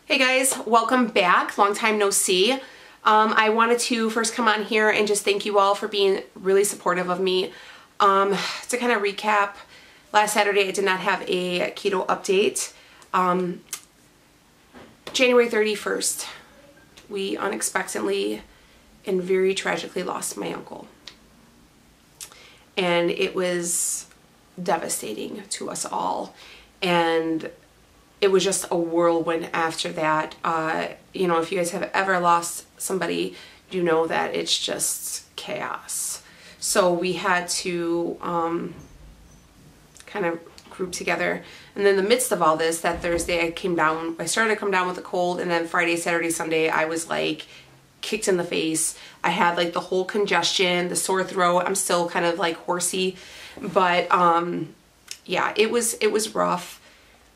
Hey guys, welcome back. Long time no see. I wanted to first come on here and just thank you all for being really supportive of me. To kind of recap, last Saturday I did not have a keto update. January 31st, we unexpectedly and very tragically lost my uncle. And it was devastating to us all. And it was just a whirlwind after that. You know, if you guys have ever lost somebody, you know that it's just chaos. So we had to kind of group together. And in the midst of all this, that Thursday I started to come down with a cold, and then Friday, Saturday, Sunday, I was like kicked in the face. I had like the whole congestion, the sore throat. I'm still kind of like horsey, but yeah, it was rough.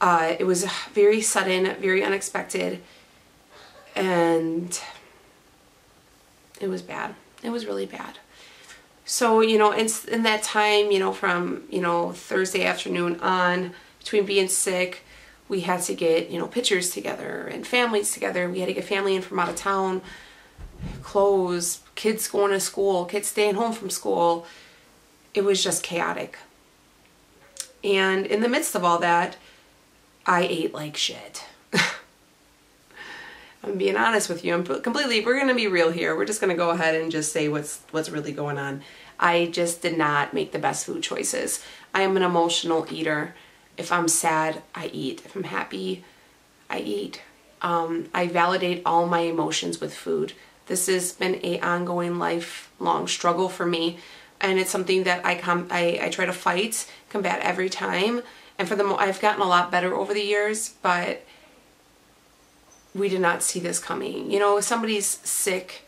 It was very sudden, very unexpected, and it was bad. It was really bad. So, you know, in that time, you know, from, you know, Thursday afternoon on, between being sick, we had to get, you know, pictures together and families together. We had to get family in from out of town, clothes, kids going to school, kids staying home from school. It was just chaotic. And in the midst of all that, I ate like shit. I'm being honest with you. We're going to be real here. We're just going to go ahead and just say what's really going on. I just did not make the best food choices. I am an emotional eater. If I'm sad, I eat. If I'm happy, I eat. I validate all my emotions with food. This has been an ongoing lifelong struggle for me. And it's something that I try to fight, combat every time. And I've gotten a lot better over the years, but we did not see this coming. You know, if somebody's sick,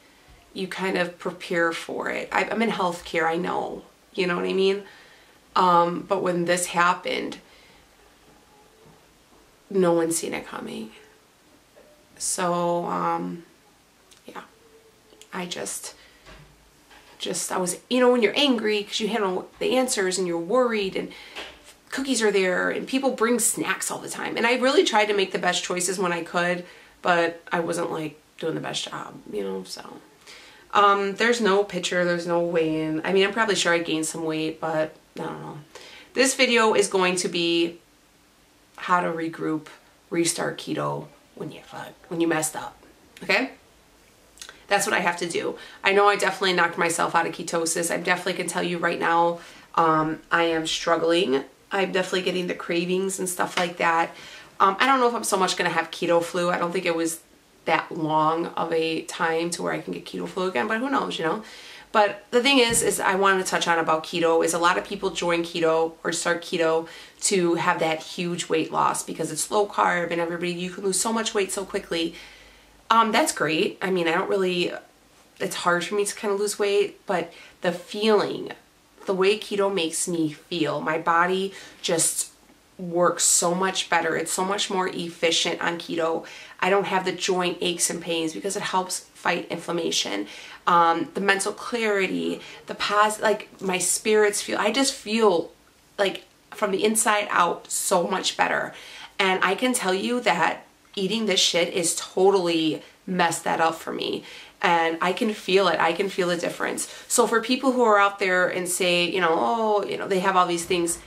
you kind of prepare for it. I'm in healthcare, I know. You know what I mean? But when this happened, no one's seen it coming. So, yeah. I was, you know, when you're angry because you know the answers and you're worried and cookies are there and people bring snacks all the time. And I really tried to make the best choices when I could, but I wasn't like doing the best job, you know, so. There's no picture, there's no weigh-in. I mean, I'm probably sure I gained some weight, but I don't know. This video is going to be how to regroup, restart keto when you messed up, okay? That's what I have to do. I know I definitely knocked myself out of ketosis. I definitely can tell you right now, I am struggling. I'm definitely getting the cravings and stuff like that. I don't know if I'm so much going to have keto flu. I don't think it was that long of a time to where I can get keto flu again, but who knows, you know? But the thing is I wanted to touch on about keto is a lot of people join keto or start keto to have that huge weight loss because it's low carb and you can lose so much weight so quickly. That's great. I mean, it's hard for me to kind of lose weight, but the feeling, the way keto makes me feel, my body just works so much better. It's so much more efficient on keto. I don't have the joint aches and pains because it helps fight inflammation. The mental clarity, like my spirits I just feel like from the inside out so much better. And I can tell you that eating this shit is totally messed that up for me. And I can feel it. I can feel the difference. So for people who are out there and say, you know, oh, you know, they have all these things,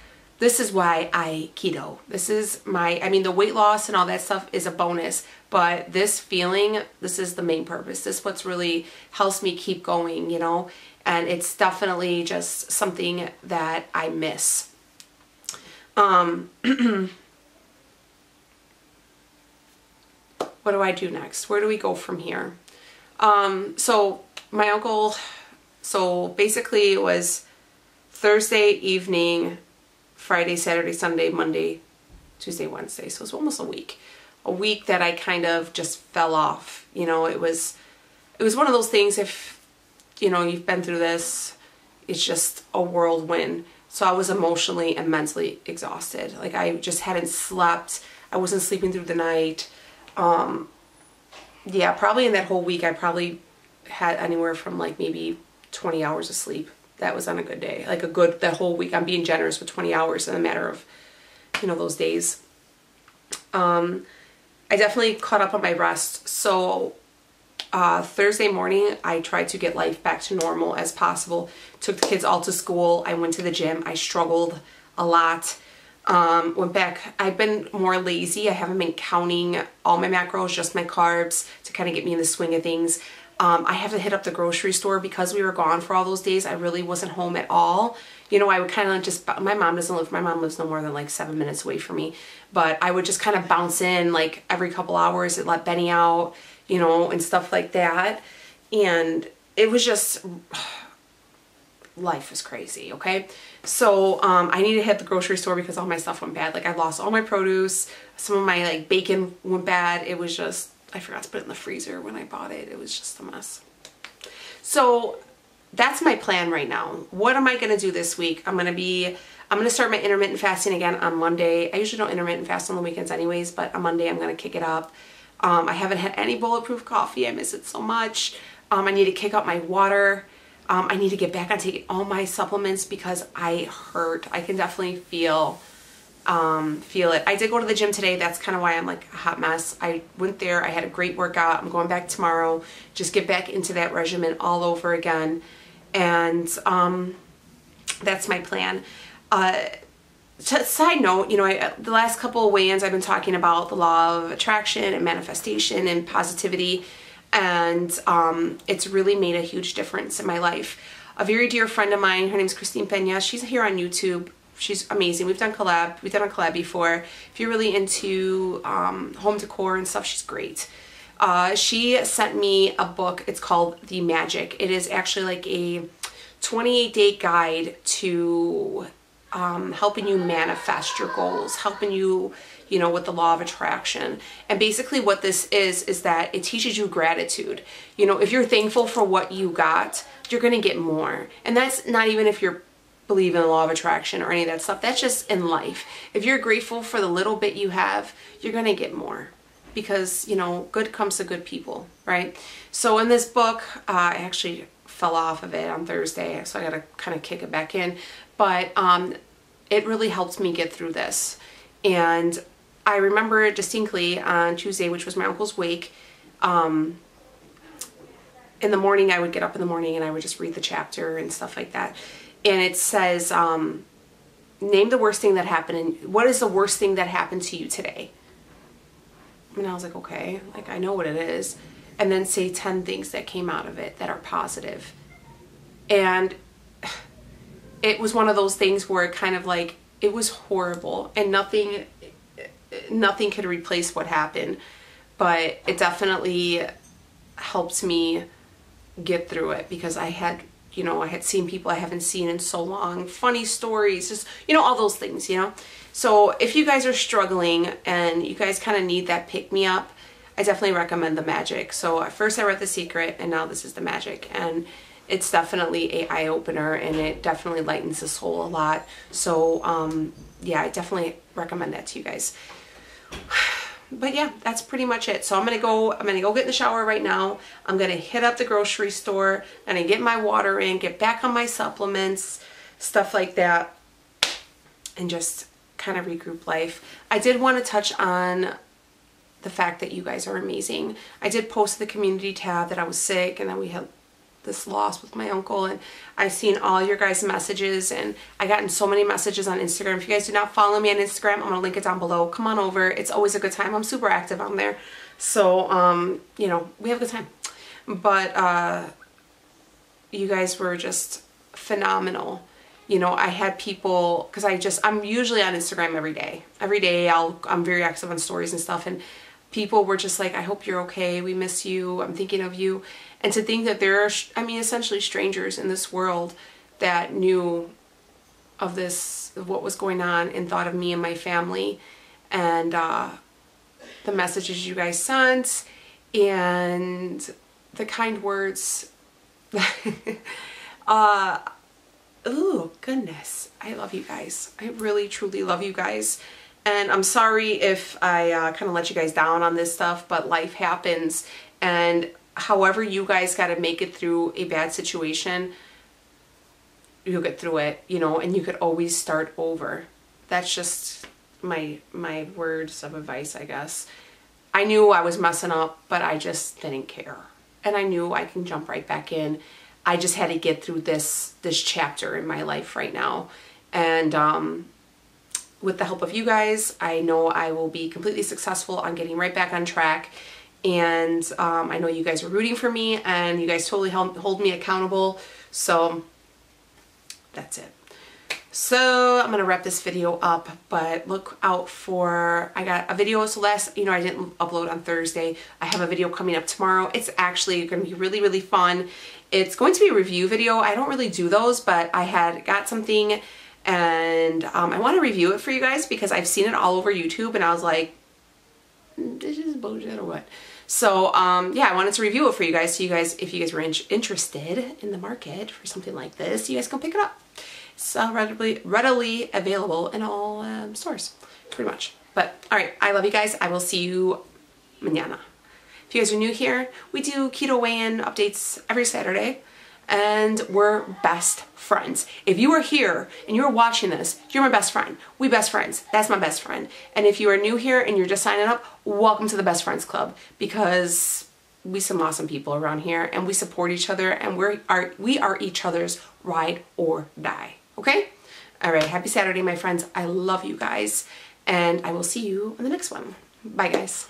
this is why I keto. This is I mean, the weight loss and all that stuff is a bonus, but this feeling, this is the main purpose. This is what's really helps me keep going, you know, and it's definitely just something that I miss. What do I do next? Where do we go from here? So my uncle, so basically it was Thursday evening, Friday, Saturday, Sunday, Monday, Tuesday, Wednesday. So it was almost a week that I kind of just fell off. You know, it was one of those things, if, you know, you've been through this, it's just a whirlwind. So I was emotionally and mentally exhausted. Like I just hadn't slept. I wasn't sleeping through the night. Yeah, probably in that whole week, I probably had anywhere from like maybe 20 hours of sleep. That was on a good day. Like that whole week, I'm being generous with 20 hours in a matter of, you know, those days. I definitely caught up on my rest. So Thursday morning, I tried to get life back to normal as possible. Took the kids all to school. I went to the gym. I struggled a lot. Went back. I've been more lazy. I haven't been counting all my macros, just my carbs to kind of get me in the swing of things. I have to hit up the grocery store because we were gone for all those days. I really wasn't home at all. You know, I would kind of just, my mom lives no more than like 7 minutes away from me, but I would just kind of bounce in like every couple hours and let Benny out, you know, and stuff like that. And it was just, life is crazy, okay? So I need to hit the grocery store because all my stuff went bad. Like I lost all my produce. Some of my like bacon went bad. It was just, I forgot to put it in the freezer when I bought it. It was just a mess. So that's my plan right now. What am I going to do this week? I'm going to start my intermittent fasting again on Monday. I usually don't intermittent fast on the weekends anyways, but on Monday I'm going to kick it up. I haven't had any bulletproof coffee. I miss it so much. I need to kick up my water. I need to get back on taking all my supplements because I hurt. I can definitely feel it. I did go to the gym today. That's kind of why I'm like a hot mess. I went there. I had a great workout. I'm going back tomorrow. Just get back into that regimen all over again. And that's my plan. Side note, you know, the last couple of weigh-ins I've been talking about the law of attraction and manifestation and positivity. And it's really made a huge difference in my life. A very dear friend of mine, her name's Christine Pena, she's here on YouTube. She's amazing. We've done a collab before. If you're really into home decor and stuff, she's great. She sent me a book. It's called The Magic. It is actually like a 28-day guide to helping you manifest your goals, helping you, you know, with the law of attraction. And basically what this is that it teaches you gratitude. You know, if you're thankful for what you got, you're going to get more. And that's not even if you're believe in the law of attraction or any of that stuff. That's just in life. If you're grateful for the little bit you have, you're going to get more because, you know, good comes to good people, right? So in this book, I actually fell off of it on Thursday, so I got to kind of kick it back in. But it really helped me get through this. And I remember distinctly on Tuesday, which was my uncle's wake, in the morning, I would get up in the morning and I would just read the chapter and stuff like that. And it says, name the worst thing that happened. And what is the worst thing that happened to you today? And I was like, okay, like I know what it is. And then say 10 things that came out of it that are positive. And it was one of those things where it kind of like, it was horrible and nothing could replace what happened. But it definitely helped me get through it because I had, you know, I had seen people I haven't seen in so long, funny stories, just, you know, all those things, you know. So if you guys are struggling and you guys kind of need that pick-me-up, I definitely recommend The Magic. So at first I read The Secret and now this is The Magic. And it's definitely an eye-opener and it definitely lightens the soul a lot. So yeah, I definitely recommend that to you guys. But yeah, that's pretty much it. So I'm gonna go get in the shower right now. I'm gonna hit up the grocery store and I get my water in, get back on my supplements, stuff like that, and just kind of regroup life. I did want to touch on the fact that you guys are amazing. I did post in the community tab that I was sick and that we had this loss with my uncle, and I've seen all your guys' messages, and I gotten so many messages on Instagram. If you guys do not follow me on Instagram, I'm gonna link it down below. Come on over. It's always a good time. I'm super active on there. So you know, we have a good time. But you guys were just phenomenal. You know, I had people, because I'm usually on Instagram every day. Every day I'm very active on stories and stuff, and people were just like, I hope you're okay. We miss you. I'm thinking of you. And to think that there are, I mean, essentially strangers in this world that knew of this, of what was going on and thought of me and my family, and the messages you guys sent and the kind words. Oh, goodness. I love you guys. I really, truly love you guys. And I'm sorry if I kind of let you guys down on this stuff, but life happens. And however you guys got to make it through a bad situation, you'll get through it, you know, and you could always start over. That's just my words of advice, I guess. I knew I was messing up, but I just didn't care. And I knew I can jump right back in. I just had to get through this chapter in my life right now. And with the help of you guys, I know I will be completely successful on getting right back on track. And I know you guys are rooting for me, and you guys totally hold me accountable. So that's it. So I'm going to wrap this video up, but look out for, I got a video. So I didn't upload on Thursday. I have a video coming up tomorrow. It's actually going to be really, really fun. It's going to be a review video. I don't really do those, but I had got something and I want to review it for you guys because I've seen it all over YouTube and I was like, this is bullshit or what? So yeah, I wanted to review it for you guys. So you guys, if you guys were interested in the market for something like this, you guys can pick it up. It's readily available in all stores, pretty much. But all right, I love you guys. I will see you mañana. If you guys are new here, we do keto weigh-in updates every Saturday, and we're best friends. If you are here and you're watching this, you're my best friend. We best friends. That's my best friend. And if you are new here and you're just signing up, welcome to the Best Friends Club, because we some awesome people around here and we support each other, and we are each other's ride or die. Okay? All right. Happy Saturday, my friends. I love you guys, and I will see you on the next one. Bye, guys.